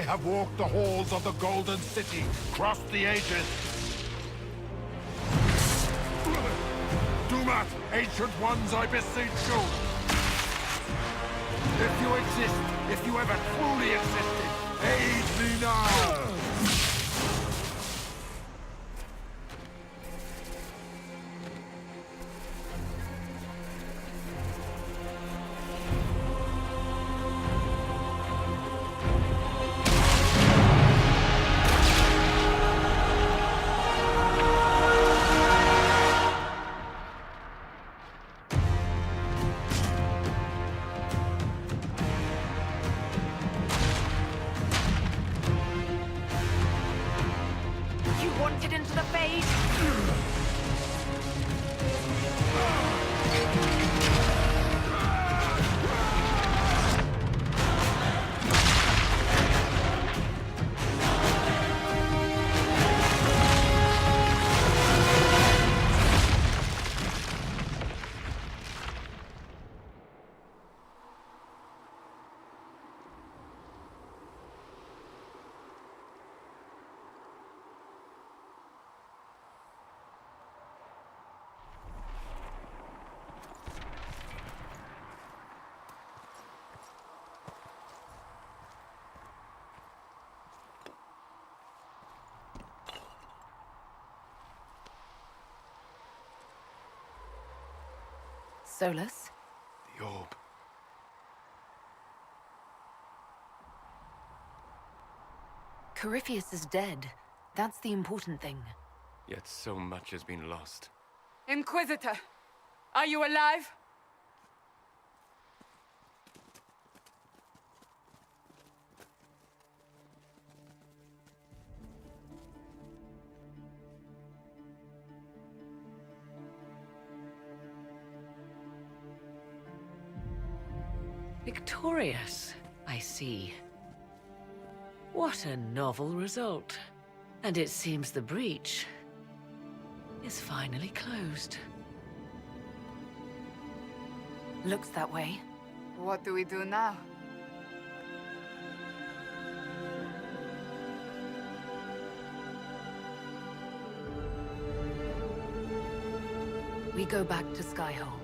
have walked the halls of the Golden City, crossed the ages. Do not, ancient ones, I beseech you! If you exist, if you ever truly existed, aid me now! Wanted into the fade. Solus? The orb. Corypheus is dead. That's the important thing. Yet so much has been lost. Inquisitor, are you alive? Victorious, I see. What a novel result. And it seems the breach is finally closed. Looks that way. What do we do now? We go back to Skyhold.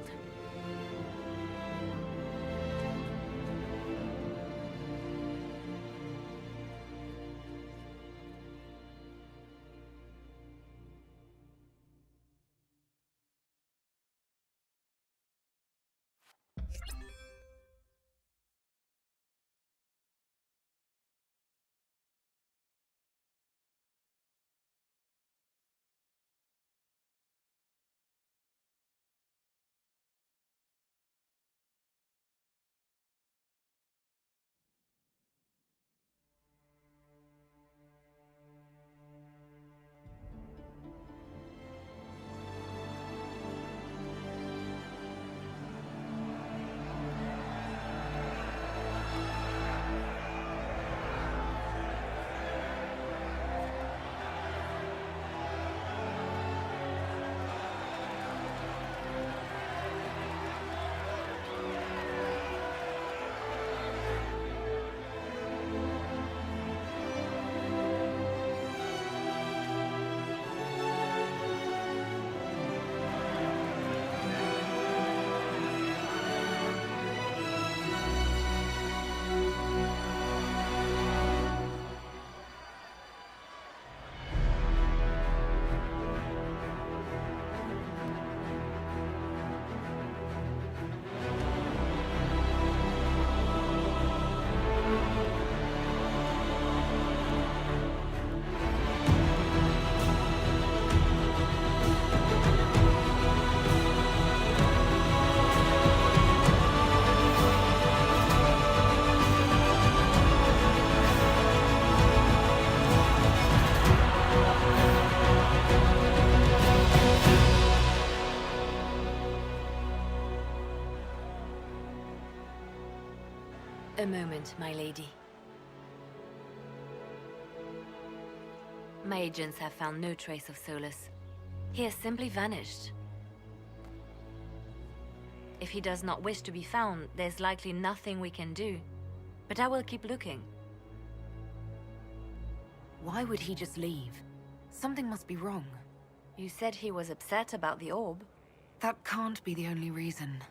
A moment, my lady. My agents have found no trace of Solus. He has simply vanished. If he does not wish to be found, there's likely nothing we can do. But I will keep looking. Why would he just leave? Something must be wrong. You said he was upset about the orb. That can't be the only reason.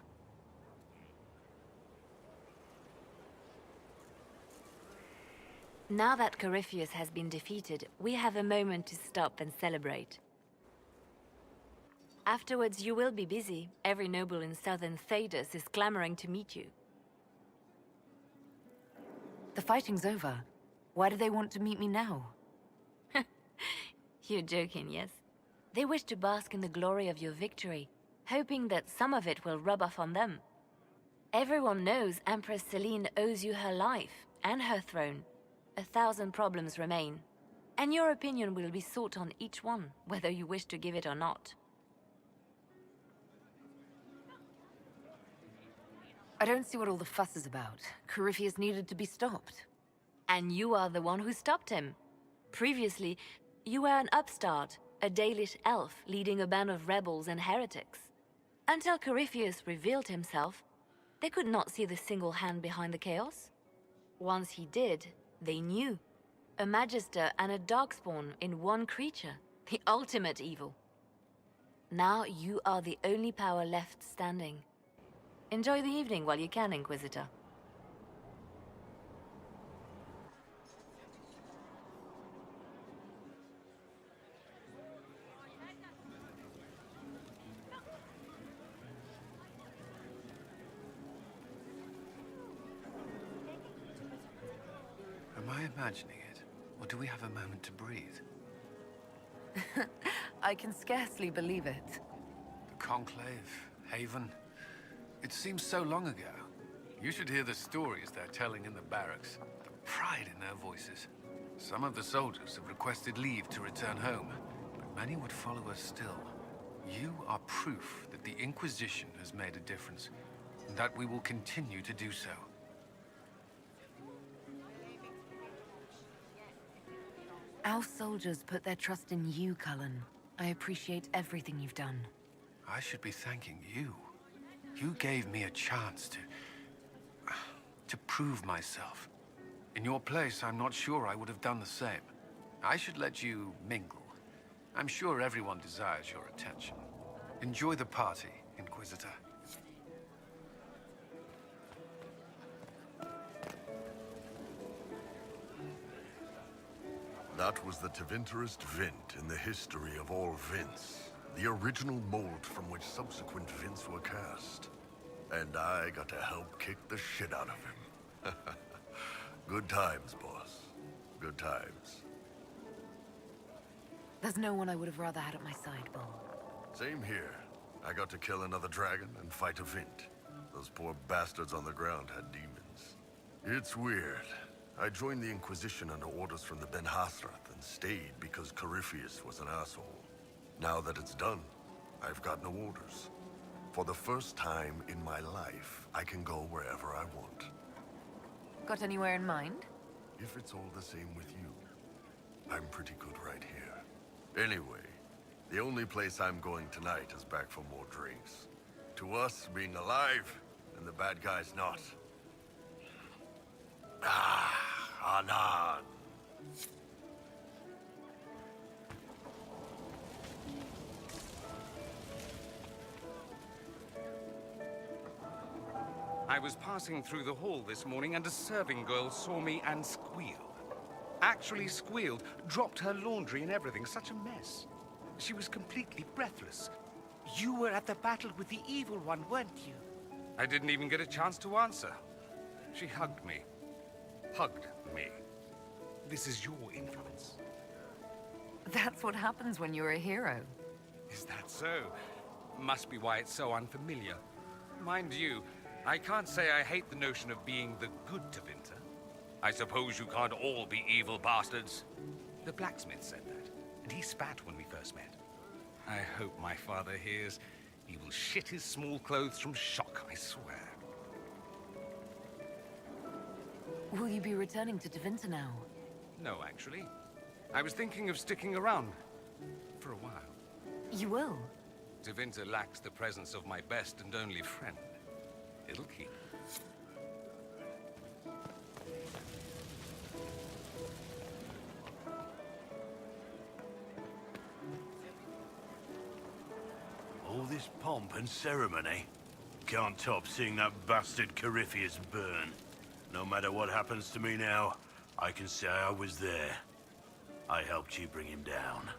Now that Corypheus has been defeated, we have a moment to stop and celebrate. Afterwards, you will be busy. Every noble in southern Thedas is clamoring to meet you. The fighting's over. Why do they want to meet me now? You're joking, yes? They wish to bask in the glory of your victory, hoping that some of it will rub off on them. Everyone knows Empress Celine owes you her life and her throne. 1,000 problems remain, and your opinion will be sought on each one, whether you wish to give it or not. I don't see what all the fuss is about. Corypheus needed to be stopped. And you are the one who stopped him. Previously, you were an upstart, a Dalish elf leading a band of rebels and heretics. Until Corypheus revealed himself, they could not see the single hand behind the chaos. Once he did, they knew. A Magister and a Darkspawn in one creature, the ultimate evil. Now you are the only power left standing. Enjoy the evening while you can, Inquisitor. Am I imagining it? Or do we have a moment to breathe? I can scarcely believe it. The Conclave, Haven. It seems so long ago. You should hear the stories they're telling in the barracks. The pride in their voices. Some of the soldiers have requested leave to return home, but many would follow us still. You are proof that the Inquisition has made a difference, and that we will continue to do so. Our soldiers put their trust in you, Cullen. I appreciate everything you've done. I should be thanking you. You gave me a chance to prove myself. In your place, I'm not sure I would have done the same. I should let you mingle. I'm sure everyone desires your attention. Enjoy the party, Inquisitor. That was the Tevinterest Vint in the history of all Vints. The original mold from which subsequent Vints were cast. And I got to help kick the shit out of him. Good times, boss. Good times. There's no one I would have rather had at my side, Bull. Same here. I got to kill another dragon and fight a Vint. Those poor bastards on the ground had demons. It's weird. I joined the Inquisition under orders from the Ben Hasrath and stayed because Corypheus was an asshole. Now that it's done, I've got no orders. For the first time in my life, I can go wherever I want. Got anywhere in mind? If it's all the same with you, I'm pretty good right here. Anyway, the only place I'm going tonight is back for more drinks. To us, being alive, and the bad guys not. Anan. I was passing through the hall this morning and a serving girl saw me and squealed. Actually squealed, dropped her laundry and everything, such a mess. She was completely breathless. You were at the battle with the evil one, weren't you? I didn't even get a chance to answer. She hugged me. Hugged me. This is your influence. That's what happens when you're a hero. Is that so? Must be why it's so unfamiliar. Mind you, I can't say I hate the notion of being the good Tevinter. I suppose you can't all be evil bastards. The blacksmith said that, and he spat when we first met. I hope my father hears. He will shit his small clothes from shock, I swear. Will you be returning to Tevinter now? No, actually. I was thinking of sticking around for a while. You will? Tevinter lacks the presence of my best and only friend. It'll keep. All this pomp and ceremony. Can't top seeing that bastard Corypheus burn. No matter what happens to me now, I can say I was there. I helped you bring him down.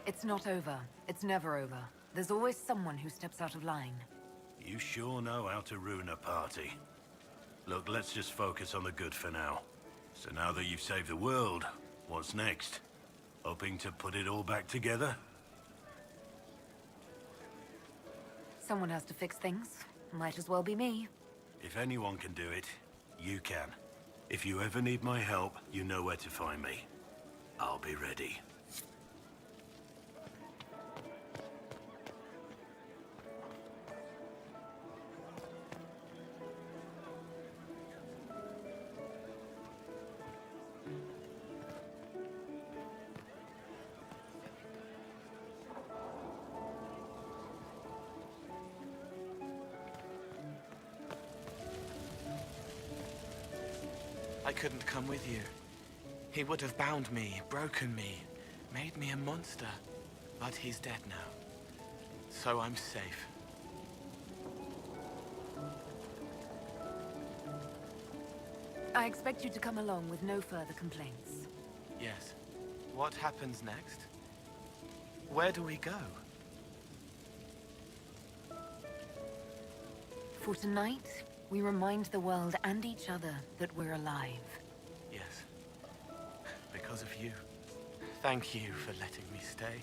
It's not over. It's never over. There's always someone who steps out of line. You sure know how to ruin a party. Look, let's just focus on the good for now. So now that you've saved the world, what's next? Hoping to put it all back together? Someone has to fix things. Might as well be me. If anyone can do it, you can. If you ever need my help, you know where to find me. I'll be ready. I couldn't come with you. He would have bound me, broken me, made me a monster. But he's dead now. So I'm safe. I expect you to come along with no further complaints. Yes. What happens next? Where do we go? For tonight, we remind the world and each other that we're alive. Yes. Because of you. Thank you for letting me stay.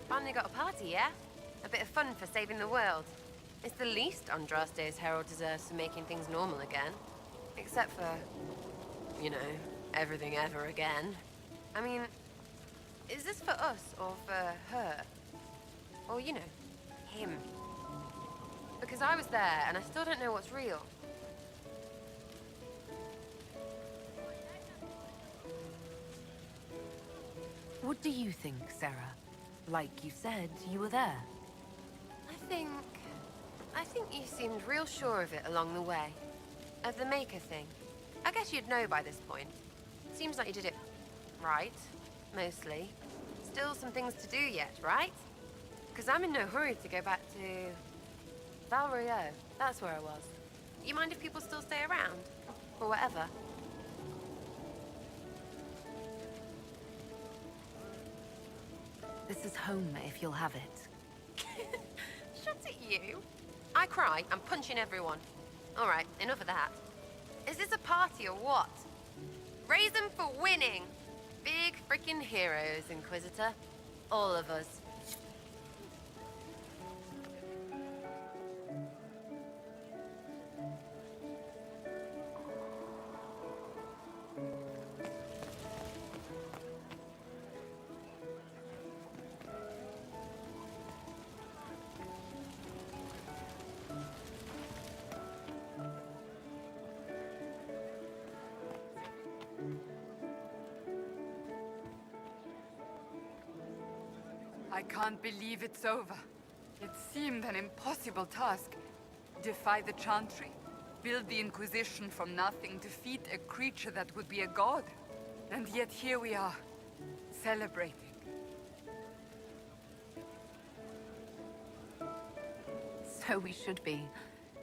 Finally got a party, yeah? A bit of fun for saving the world. It's the least Andraste's herald deserves for making things normal again. Except for, you know, everything ever again. I mean, is this for us or for her? Or, you know, him? Because I was there and I still don't know what's real. What do you think, Sarah? Like you said, you were there. I think you seemed real sure of it along the way. Of the Maker thing. I guess you'd know by this point. Seems like you did it right, mostly. Still some things to do yet, right? Because I'm in no hurry to go back to Val Royeaux. That's where I was. You mind if people still stay around? Or whatever? This is home, if you'll have it. Shut it, you. I cry, I'm punching everyone. All right, enough of that. Is this a party or what? Raise them for winning. Big freaking heroes, Inquisitor. All of us. I can't believe it's over. It seemed an impossible task. Defy the Chantry, build the Inquisition from nothing, defeat a creature that would be a god. And yet here we are, celebrating. So we should be.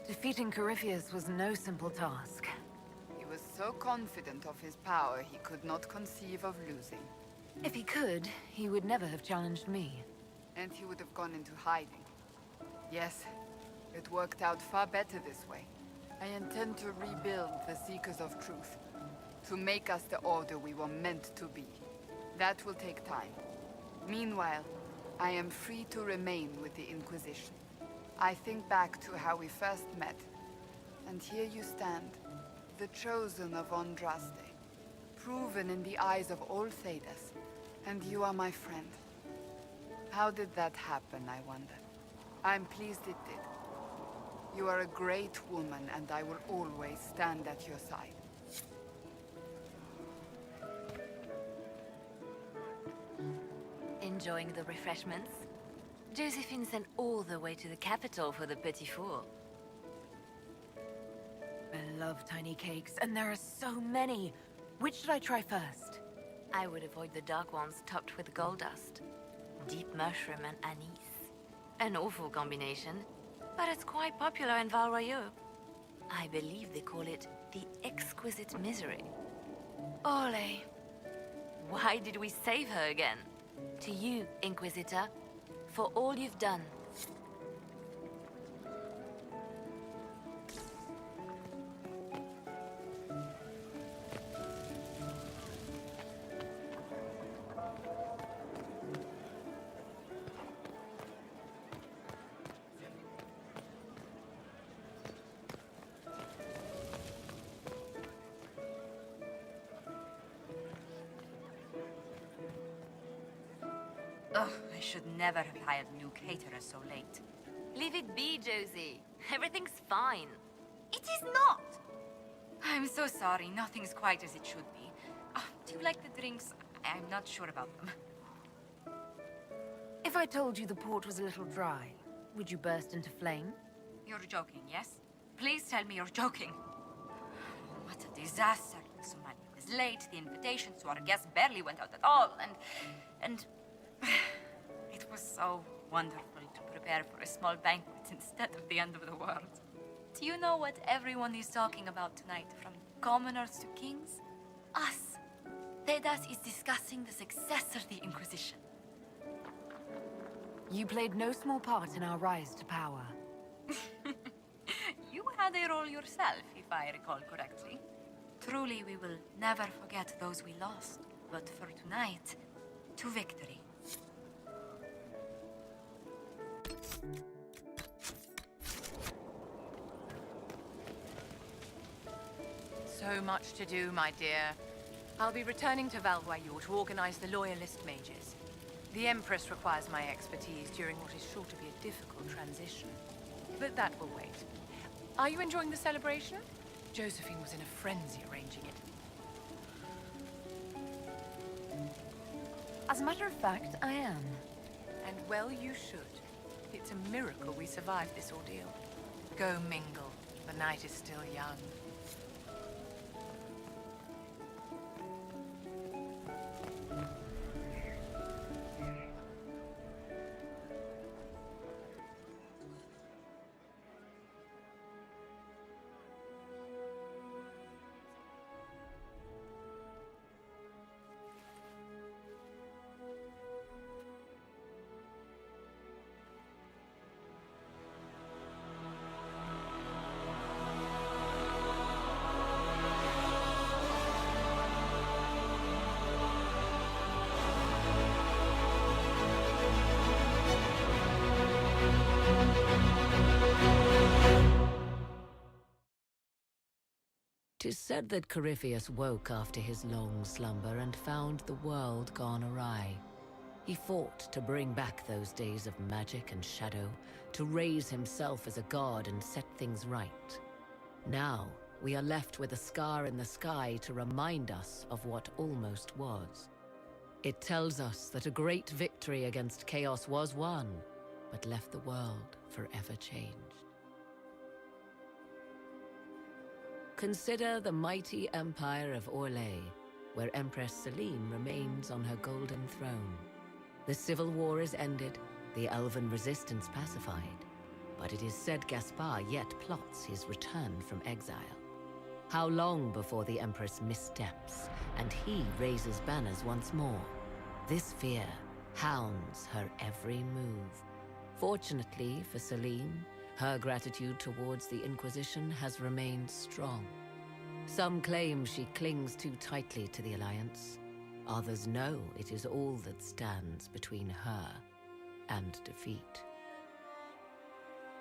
Defeating Corypheus was no simple task. He was so confident of his power, he could not conceive of losing. If he could, he would never have challenged me. And he would have gone into hiding. Yes, it worked out far better this way. I intend to rebuild the Seekers of Truth, to make us the Order we were meant to be. That will take time. Meanwhile, I am free to remain with the Inquisition. I think back to how we first met, and here you stand, the chosen of Andraste, proven in the eyes of all Thedas, and you are my friend. How did that happen, I wonder? I'm pleased it did. You are a great woman, and I will always stand at your side. Enjoying the refreshments? Josephine sent all the way to the capital for the petit four. I love tiny cakes, and there are so many. Which should I try first? I would avoid the dark ones topped with gold dust. Deep mushroom and anise. An awful combination, but it's quite popular in Val Royeaux. I believe they call it the exquisite misery. Ole. Why did we save her again? To you, Inquisitor, for all you've done. Ugh, I should never have hired a new caterer so late. Leave it be, Josie. Everything's fine. It is not! I'm so sorry, nothing's quite as it should be. Do you like the drinks? I'm not sure about them. If I told you the port was a little dry, would you burst into flame? You're joking, yes? Please tell me you're joking. What a disaster. Somebody was late, the invitations to our guests barely went out at all, and it was so wonderful to prepare for a small banquet instead of the end of the world. Do you know what everyone is talking about tonight, from commoners to kings? Us. Thedas is discussing the success of the Inquisition. You played no small part in our rise to power. You had a role yourself, if I recall correctly. Truly, we will never forget those we lost. But for tonight, to victory. So much to do, my dear. I'll be returning to Val Royeaux to organize the Loyalist mages. The Empress requires my expertise during what is sure to be a difficult transition. But that will wait. Are you enjoying the celebration? Josephine was in a frenzy arranging it. As a matter of fact, I am. And well you should. It's a miracle we survived this ordeal. Go mingle. The night is still young. Tis said that Corypheus woke after his long slumber and found the world gone awry. He fought to bring back those days of magic and shadow, to raise himself as a god and set things right. Now, we are left with a scar in the sky to remind us of what almost was. It tells us that a great victory against chaos was won, but left the world forever changed. Consider the mighty empire of Orlais, where Empress Celine remains on her golden throne. The civil war is ended, the elven resistance pacified, but it is said Gaspar yet plots his return from exile. How long before the Empress missteps, and he raises banners once more? This fear hounds her every move. Fortunately for Celine, her gratitude towards the Inquisition has remained strong. Some claim she clings too tightly to the Alliance. Others know it is all that stands between her and defeat.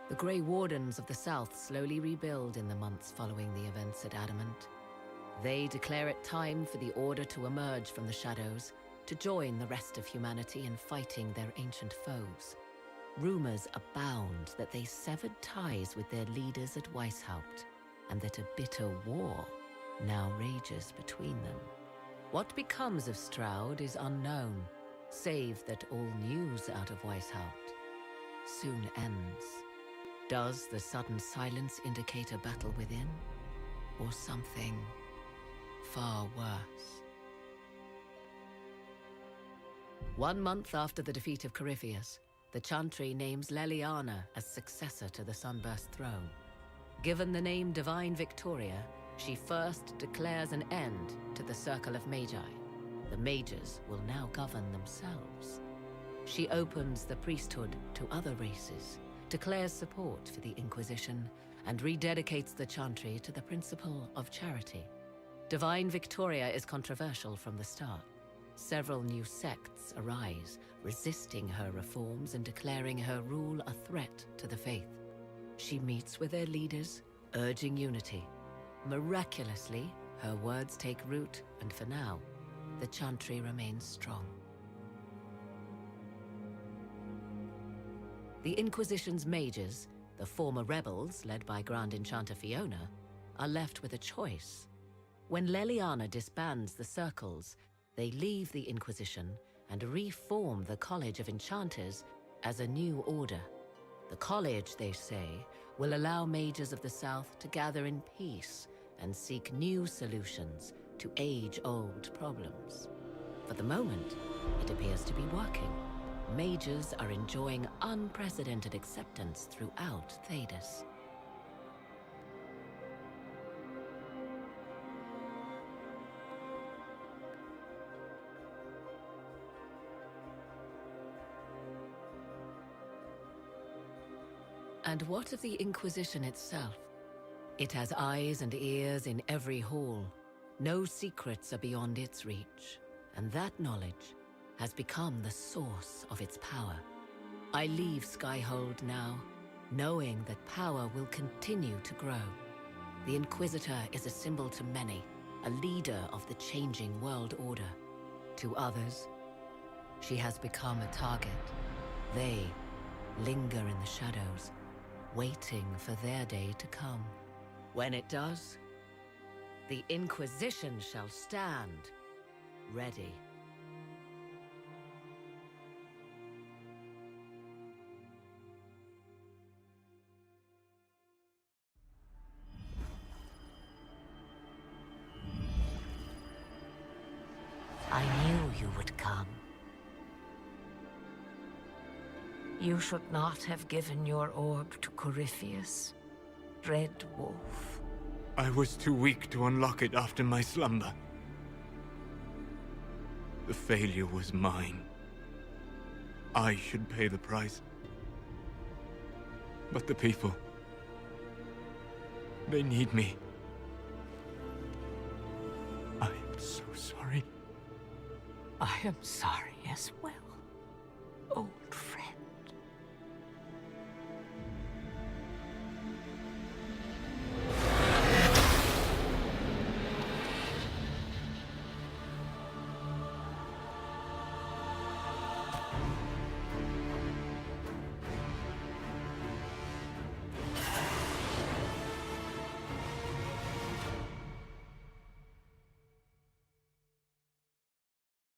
The Grey Wardens of the South slowly rebuild in the months following the events at Adamant. They declare it time for the Order to emerge from the shadows, to join the rest of humanity in fighting their ancient foes. Rumors abound that they severed ties with their leaders at Weishaupt, and that a bitter war now rages between them. What becomes of Stroud is unknown, save that all news out of Weishaupt soon ends. Does the sudden silence indicate a battle within? or something far worse. 1 month after the defeat of Corypheus, the Chantry names Leliana as successor to the Sunburst throne. Given the name Divine Victoria, she first declares an end to the Circle of Magi. The mages will now govern themselves. She opens the priesthood to other races, declares support for the Inquisition, and rededicates the Chantry to the principle of charity. Divine Victoria is controversial from the start. Several new sects arise, resisting her reforms and declaring her rule a threat to the faith. She meets with their leaders, urging unity. Miraculously, her words take root, and for now, the Chantry remains strong. The Inquisition's mages, the former rebels led by Grand Enchanter Fiona, are left with a choice. When Leliana disbands the circles, they leave the Inquisition and reform the College of Enchanters as a new order. The college, they say, will allow mages of the South to gather in peace and seek new solutions to age-old problems. For the moment, it appears to be working. Mages are enjoying unprecedented acceptance throughout Thedas. And what of the Inquisition itself? It has eyes and ears in every hall. No secrets are beyond its reach, and that knowledge has become the source of its power. I leave Skyhold now, knowing that power will continue to grow. The Inquisitor is a symbol to many, a leader of the changing world order. To others, she has become a target. They linger in the shadows, waiting for their day to come. When it does, the Inquisition shall stand ready. I knew you would come. You should not have given your orb to Corypheus, Red Wolf. I was too weak to unlock it after my slumber. The failure was mine. I should pay the price. But the people... they need me. I am so sorry. I am sorry as well, old